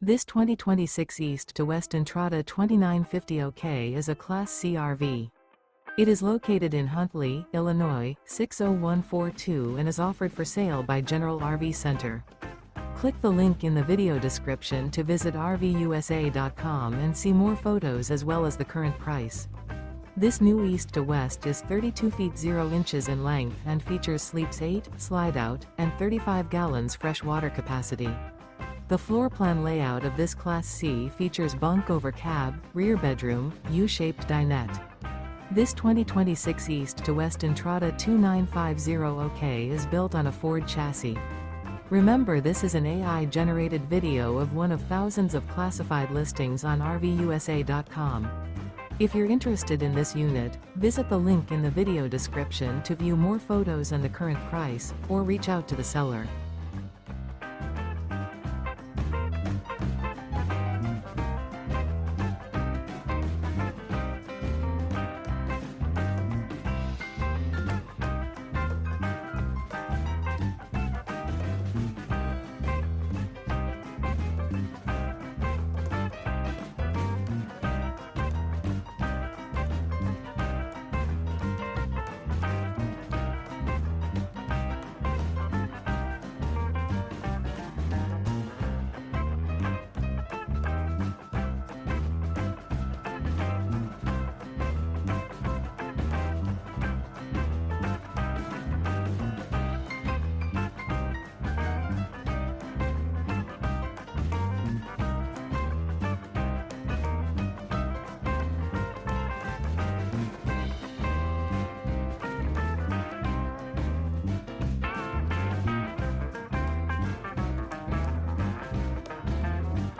This 2026 East to West Entrada 2950 OK is a Class C RV. It is located in Huntley, Illinois, 60142 and is offered for sale by General RV Center. Click the link in the video description to visit RVUSA.com and see more photos as well as the current price. This new East to West is 32 feet 0 inches in length and features sleeps 8, slide-out, and 35 gallons fresh water capacity. The floor plan layout of this Class C features bunk over cab, rear bedroom, U-shaped dinette. This 2026 East to West Entrada 2950 OK is built on a Ford chassis. Remember, this is an AI-generated video of one of thousands of classified listings on RVUSA.com. If you're interested in this unit, visit the link in the video description to view more photos and the current price, or reach out to the seller.